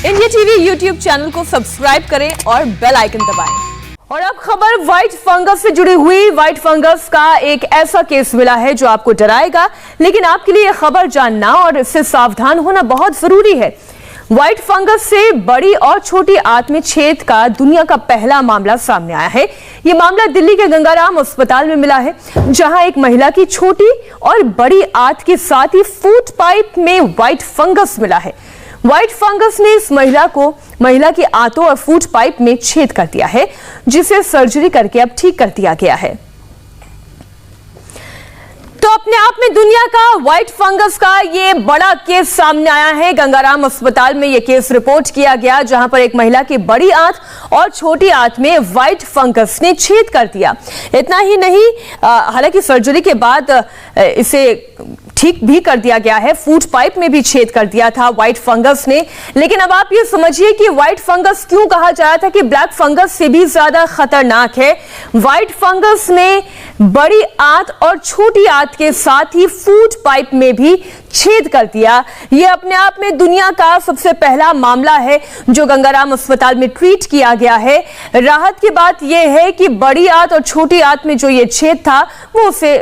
India TV YouTube channel को subscribe करें और बेल आइकन दबाएं। और अब खबर व्हाइट फंगस से जुड़ी हुई। व्हाइट फंगस का एक ऐसा केस मिला है जो आपको डराएगा, लेकिन आपके लिए यह खबर जानना और इससे सावधान होना बहुत जरूरी है। व्हाइट फंगस से बड़ी और छोटी आंत में छेद का दुनिया का पहला मामला सामने आया है। यह मामला दिल्ली के गंगाराम अस्पताल में मिला है, जहां एक महिला की छोटी और बड़ी आंत के साथ ही फूड पाइप में व्हाइट फंगस मिला है। व्हाइट फंगस ने इस महिला की आंतों और फूड पाइप में छेद कर दिया है, जिसे सर्जरी करके अब ठीक कर दिया गया है। तो अपने आप में दुनिया का व्हाइट फंगस का ये बड़ा केस सामने आया है। गंगाराम अस्पताल में ये केस रिपोर्ट किया गया, जहां पर एक महिला की बड़ी आंत और छोटी आंत में व्हाइट फंगस ने छेद कर दिया। इतना ही नहीं, हालांकि सर्जरी के बाद इसे ठीक भी कर दिया गया है। फूड पाइप में भी छेद कर दिया था व्हाइट फंगस ने। लेकिन अब आप ये समझिए कि व्हाइट फंगस क्यों कहा जाया था कि ब्लैक फंगस से भी ज्यादा खतरनाक है। व्हाइट फंगस ने बड़ी आंत और छोटी आंत के साथ ही फूड पाइप में भी छेद कर दिया। यह अपने आप में दुनिया का सबसे पहला मामला है जो गंगाराम अस्पताल में ट्रीट किया गया है। राहत की बात यह है कि बड़ी आंत और छोटी आंत में जो ये छेद था वो उसे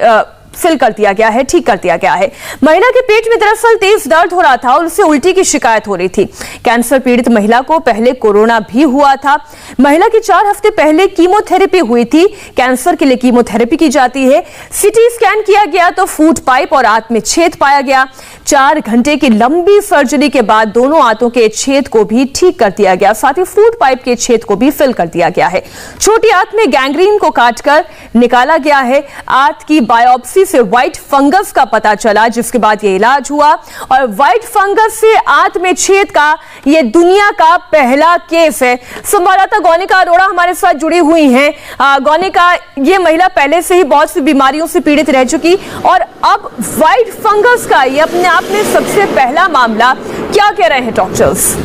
फिल कर दिया गया है, ठीक कर दिया गया है। महिला के पेट में दरअसल तेज दर्द हो रहा था और उसे उल्टी की शिकायत हो रही थी। कैंसर पीड़ित महिला को पहले कोरोना भी हुआ था। महिला की 4 हफ्ते पहले कीमोथेरेपी हुई थी। कैंसर के लिए कीमोथेरेपी की जाती है। सीटी स्कैन किया गया तो फूड पाइप और आंत में छेद पाया गया। 4 घंटे की लंबी सर्जरी के बाद दोनों आंतों के छेद को भी ठीक कर दिया गया, साथ ही फूड पाइप के छेद को भी फिल कर दिया गया है। छोटी आंत में गैंग्रीन को काटकर निकाला गया है। आंत की बायोप्सी से व्हाइट फंगस का पता चला, जिसके बाद ये इलाज हुआ। और व्हाइट फंगस से आंत में छेद का ये दुनिया का पहला केस है। संवाददाता गौनिका अरोड़ा हमारे साथ जुड़ी हुई हैं। गौनिका, ये महिला पहले से ही बहुत सी बीमारियों से पीड़ित रह चुकी और अब व्हाइट फंगस का ये अपने आप में सबसे पहला मामला, क्या कह रहे हैं डॉक्टर्स?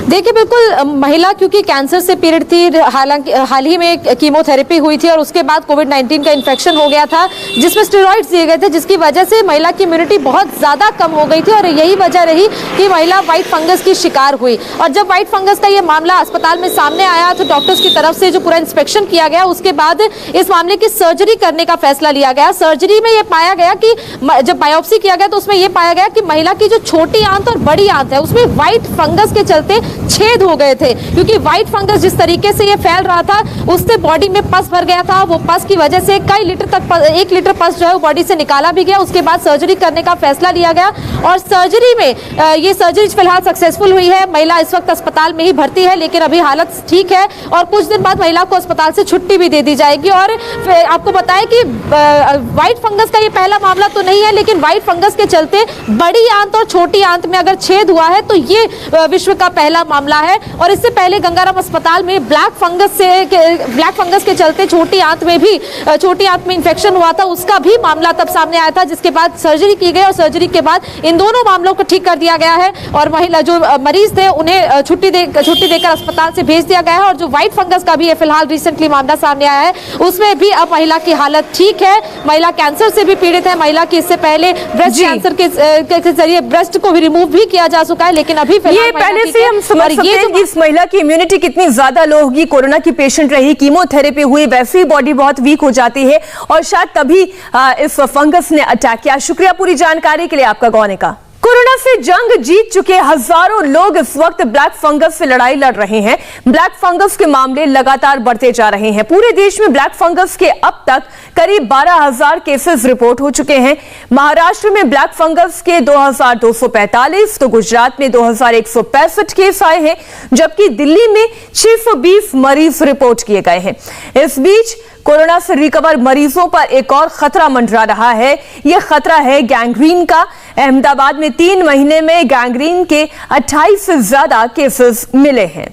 देखिए, बिल्कुल महिला क्योंकि कैंसर से पीड़ित थी, हालांकि हाल ही में कीमोथेरेपी हुई थी और उसके बाद कोविड-19 का इन्फेक्शन हो गया था, जिसमें स्टेरॉइड्स दिए गए थे, जिसकी वजह से महिला की इम्यूनिटी बहुत ज़्यादा कम हो गई थी और यही वजह रही कि महिला व्हाइट फंगस की शिकार हुई। और जब व्हाइट फंगस का ये मामला अस्पताल में सामने आया तो डॉक्टर्स की तरफ से जो पूरा इंस्पेक्शन किया गया, उसके बाद इस मामले की सर्जरी करने का फैसला लिया गया। सर्जरी में ये पाया गया कि जब बायोप्सी किया गया तो उसमें यह पाया गया कि महिला की जो छोटी आंत और बड़ी आंत है उसमें व्हाइट फंगस के चलते छेद हो गए थे, क्योंकि व्हाइट फंगस जिस तरीके से ये फैल रहा था उससे बॉडी में पस भर गया था। वो पस की वजह से कई लीटर तक 1 लीटर पस जो है वो बॉडी से निकाला भी गया। उसके बाद सर्जरी करने का फैसला लिया गया और सर्जरी में ये सर्जरी फिलहाल सक्सेसफुल हुई है। महिला इस वक्त अस्पताल में ही भर्ती है, लेकिन अभी हालत ठीक है और कुछ दिन बाद महिला को अस्पताल से छुट्टी भी दे दी जाएगी। और आपको बताएं कि व्हाइट फंगस का ये पहला मामला तो नहीं है, लेकिन व्हाइट फंगस के चलते बड़ी आंत और छोटी आंत में अगर छेद हुआ है तो ये विश्व का पहला मामला है। और इससे पहले गंगाराम अस्पताल में ब्लैक फंगस के चलते छोटी आंत में इन्फेक्शन हुआ था, उसका भी मामला तब सामने आया था, जिसके बाद सर्जरी की गई और सर्जरी के बाद इन दोनों मामलों को ठीक कर दिया गया है। और महिला जो मरीज थे उन्हें छुट्टी देकर अस्पताल से भेज दिया गया है। और जो व्हाइट फंगस का भी है फिलहाल रिसेंटली मामला सामने आया है, उसमें भी अब महिला की हालत ठीक है। महिला कैंसर से भी पीड़ित है। महिला की इससे पहले ब्रेस्ट कैंसर के जरिए ब्रेस्ट को भी रिमूव भी किया जा चुका है, लेकिन अभी फिलहाल पहले से हम समझ सकते हैं कि इस महिला की इम्यूनिटी कितनी ज्यादा लो होगी। कोरोना की पेशेंट रही, कीमोथेरेपी हुई, वैसे ही बॉडी बहुत वीक हो जाती है और शायद तभी इस फंगस ने अटैक किया। शुक्रिया पूरी जानकारी के लिए आपका गौनिका। कोरोना से जंग जीत चुके हजारों लोग इस वक्त ब्लैक फंगस से लड़ाई लड़ रहे हैं। ब्लैक फंगस के मामले लगातार बढ़ते जा रहे हैं। पूरे देश में ब्लैक फंगस के अब तक करीब 12,000 केसेस रिपोर्ट हो चुके हैं। महाराष्ट्र में ब्लैक फंगस के 2,245 तो गुजरात में 2,165 केस आए हैं, जबकि दिल्ली में 620 मरीज रिपोर्ट किए गए हैं। इस बीच कोरोना से रिकवर मरीजों पर एक और खतरा मंडरा रहा है। यह खतरा है गैंग्रीन का। अहमदाबाद में 3 महीने में गैंग्रीन के 28 से ज्यादा केसेस मिले हैं।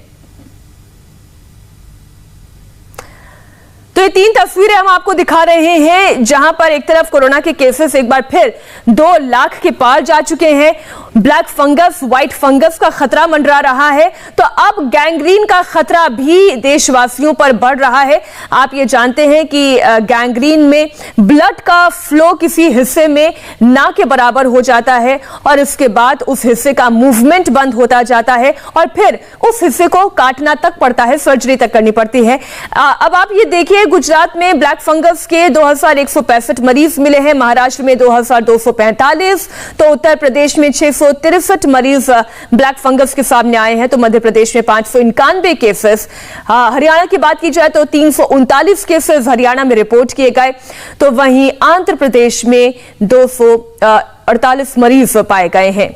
तो ये 3 तस्वीरें हम आपको दिखा रहे हैं, जहां पर एक तरफ कोरोना के केसेस एक बार फिर 2 लाख के पार जा चुके हैं। ब्लैक फंगस, व्हाइट फंगस का खतरा मंडरा रहा है, तो अब गैंग्रीन का खतरा भी देशवासियों पर बढ़ रहा है। आप ये जानते हैं कि गैंग्रीन में ब्लड का फ्लो किसी हिस्से में ना के बराबर हो जाता है और इसके बाद उस हिस्से का मूवमेंट बंद होता जाता है और फिर उस हिस्से को काटना तक पड़ता है, सर्जरी तक करनी पड़ती है। अब आप ये देखिए, गुजरात में ब्लैक फंगस के 2165 मरीज मिले हैं, महाराष्ट्र में 2245, तो उत्तर प्रदेश में 663 मरीज ब्लैक फंगस के सामने आए हैं, तो मध्य प्रदेश में 591 केसेस। हरियाणा की बात की जाए तो 339 केसेस हरियाणा में रिपोर्ट किए गए, तो वहीं आंध्र प्रदेश में 248 मरीज पाए गए हैं।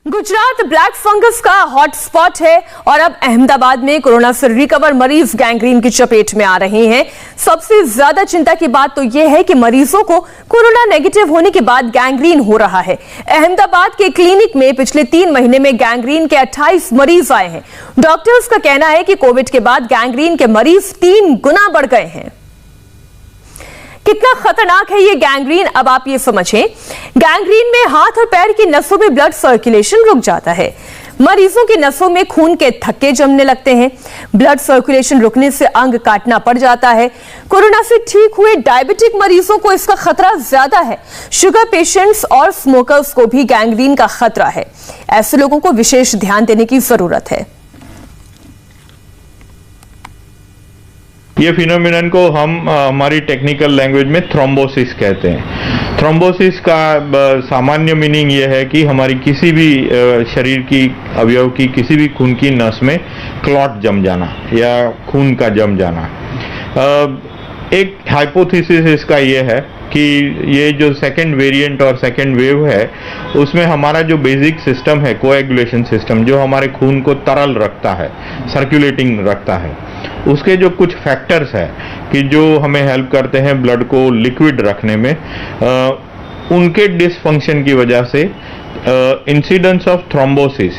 गुजरात ब्लैक फंगस का हॉटस्पॉट है और अब अहमदाबाद में कोरोना से रिकवर मरीज गैंग्रीन की चपेट में आ रहे हैं। सबसे ज्यादा चिंता की बात तो यह है कि मरीजों को कोरोना नेगेटिव होने के बाद गैंग्रीन हो रहा है। अहमदाबाद के क्लिनिक में पिछले 3 महीने में गैंग्रीन के 28 मरीज आए हैं। डॉक्टर्स का कहना है कि कोविड के बाद गैंग्रीन के मरीज 3 गुना बढ़ गए हैं। कितना खतरनाक है ये गैंग्रीन, अब आप ये समझें। गैंग्रीन में हाथ और पैर की नसों में ब्लड सर्कुलेशन रुक जाता है, मरीजों की नसों में खून के थक्के जमने लगते हैं, ब्लड सर्कुलेशन रुकने से अंग काटना पड़ जाता है। कोरोना से ठीक हुए डायबिटिक मरीजों को इसका खतरा ज्यादा है। शुगर पेशेंट्स और स्मोकर्स को भी गैंग्रीन का खतरा है। ऐसे लोगों को विशेष ध्यान देने की जरूरत है। ये फिनोमिनन को हम हमारी टेक्निकल लैंग्वेज में थ्रोम्बोसिस कहते हैं। थ्रोम्बोसिस का सामान्य मीनिंग ये है कि हमारी किसी भी शरीर की अवयव की किसी भी खून की नस में क्लॉट जम जाना या खून का जम जाना। एक हाइपोथेसिस इसका ये है कि ये जो सेकेंड वेरिएंट और सेकेंड वेव है उसमें हमारा जो बेसिक सिस्टम है, कोएगुलेशन सिस्टम, जो हमारे खून को तरल रखता है, सर्कुलेटिंग रखता है, उसके जो कुछ फैक्टर्स है कि जो हमें हेल्प करते हैं ब्लड को लिक्विड रखने में, उनके डिसफंक्शन की वजह से इंसिडेंस ऑफ थ्रोम्बोसिस,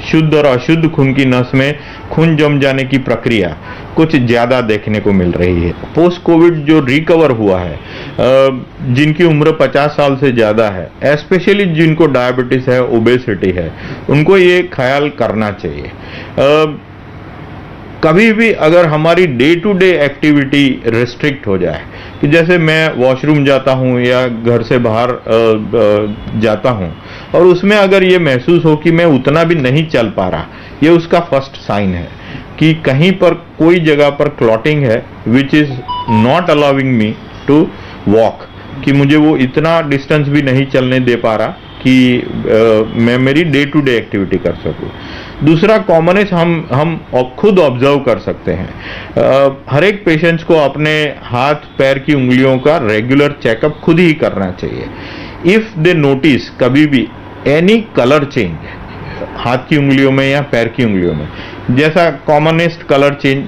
शुद्ध और अशुद्ध खून की नस में खून जम जाने की प्रक्रिया कुछ ज्यादा देखने को मिल रही है। पोस्ट कोविड जो रिकवर हुआ है, जिनकी उम्र 50 साल से ज्यादा है, स्पेशली जिनको डायबिटीज है, ओबेसिटी है, उनको ये ख्याल करना चाहिए। कभी भी अगर हमारी day to day activity restrict हो जाए, कि जैसे मैं वॉशरूम जाता हूँ या घर से बाहर जाता हूँ और उसमें अगर ये महसूस हो कि मैं उतना भी नहीं चल पा रहा, ये उसका फर्स्ट साइन है कि कहीं पर कोई जगह पर क्लॉटिंग है which is not allowing me to walk, कि मुझे वो इतना डिस्टेंस भी नहीं चलने दे पा रहा कि मैं मेरी डे टू डे एक्टिविटी कर सकूं। दूसरा कॉमनेस हम खुद ऑब्जर्व कर सकते हैं। हर एक पेशेंट्स को अपने हाथ पैर की उंगलियों का रेगुलर चेकअप खुद ही करना चाहिए। इफ दे नोटिस कभी भी एनी कलर चेंज हाथ की उंगलियों में या पैर की उंगलियों में, जैसा कॉमनेस्ट कलर चेंज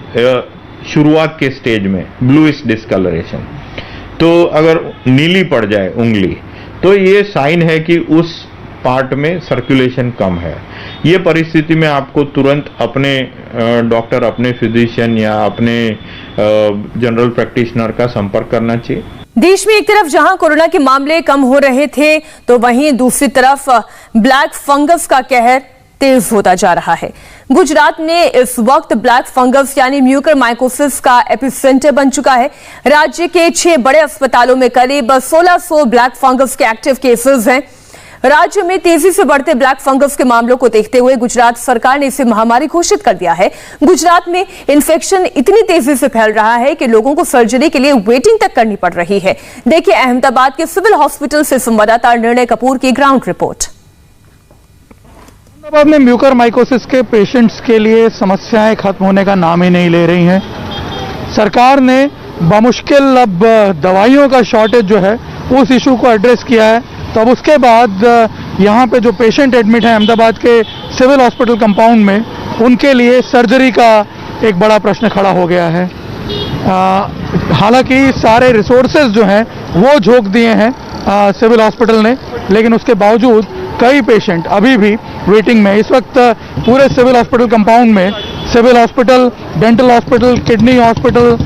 शुरुआत के स्टेज में ब्लूइश डिस्कलरेशन, तो अगर नीली पड़ जाए उंगली तो ये साइन है कि उस पार्ट में सर्कुलेशन कम है। ये परिस्थिति में आपको तुरंत अपने डॉक्टर, अपने फिजिशियन या अपने जनरल प्रैक्टिशनर का संपर्क करना चाहिए। देश में एक तरफ जहां कोरोना के मामले कम हो रहे थे, तो वहीं दूसरी तरफ ब्लैक फंगस का कहर तेज होता जा रहा है। गुजरात में इस वक्त ब्लैक फंगस यानी म्यूकरमाइकोसिस का एपिसेंटर बन चुका है। राज्य के 6 बड़े अस्पतालों में करीब 1600 ब्लैक फंगस के एक्टिव केसेस हैं। राज्य में तेजी से बढ़ते ब्लैक फंगस के मामलों को देखते हुए गुजरात सरकार ने इसे महामारी घोषित कर दिया है। गुजरात में इन्फेक्शन इतनी तेजी से फैल रहा है कि लोगों को सर्जरी के लिए वेटिंग तक करनी पड़ रही है। देखिए अहमदाबाद के सिविल हॉस्पिटल से संवाददाता निर्णय कपूर की ग्राउंड रिपोर्ट। अहमदाबाद में म्यूकरमाइकोसिस के पेशेंट्स के लिए समस्याएं खत्म होने का नाम ही नहीं ले रही हैं। सरकार ने बमुश्किल अब दवाइयों का शॉर्टेज जो है उस इशू को एड्रेस किया है, तो अब उसके बाद यहाँ पे जो पेशेंट एडमिट हैं अहमदाबाद के सिविल हॉस्पिटल कंपाउंड में, उनके लिए सर्जरी का एक बड़ा प्रश्न खड़ा हो गया है। हालांकि सारे रिसोर्सेज जो हैं वो झोंक दिए हैं सिविल हॉस्पिटल ने, लेकिन उसके बावजूद कई पेशेंट अभी भी वेटिंग में। इस वक्त पूरे सिविल हॉस्पिटल कंपाउंड में civil hospital, dental hospital, kidney hospital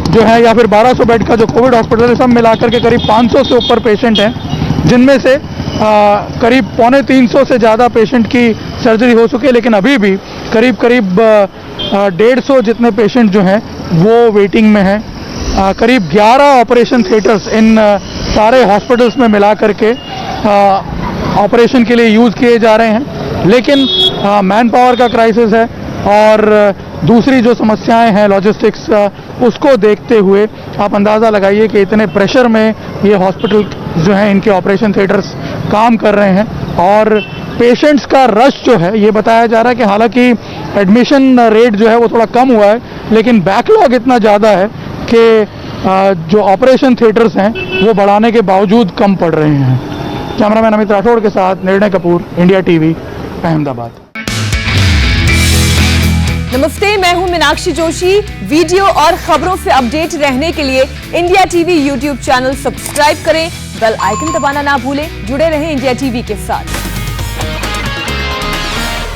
जो है या फिर 1200 बेड का जो कोविड हॉस्पिटल है, सब मिलाकर के करीब 500 से ऊपर पेशेंट हैं, जिनमें से करीब 250 से ज़्यादा पेशेंट की सर्जरी हो चुकी है, लेकिन अभी भी करीब 150 जितने पेशेंट जो हैं वो वेटिंग में हैं। करीब 11 ऑपरेशन थिएटर्स इन सारे हॉस्पिटल्स में मिला करके ऑपरेशन के लिए यूज़ किए जा रहे हैं, लेकिन मैन पावर का क्राइसिस है और दूसरी जो समस्याएं हैं लॉजिस्टिक्स, उसको देखते हुए आप अंदाज़ा लगाइए कि इतने प्रेशर में ये हॉस्पिटल जो हैं इनके ऑपरेशन थिएटर्स काम कर रहे हैं और पेशेंट्स का रश जो है ये बताया जा रहा है कि हालांकि एडमिशन रेट जो है वो थोड़ा कम हुआ है, लेकिन बैकलॉग इतना ज़्यादा है कि जो ऑपरेशन थिएटर्स हैं वो बढ़ाने के बावजूद कम पड़ रहे हैं। कैमरामैन अमित राठौड़ के साथ निर्णय कपूर, इंडिया टीवी, अहमदाबाद। नमस्ते, मैं हूं मीनाक्षी जोशी। वीडियो और खबरों से अपडेट रहने के लिए India TV YouTube channel subscribe करें, बेल आइकन दबाना ना भूलें। जुड़े रहें इंडिया टीवी के साथ।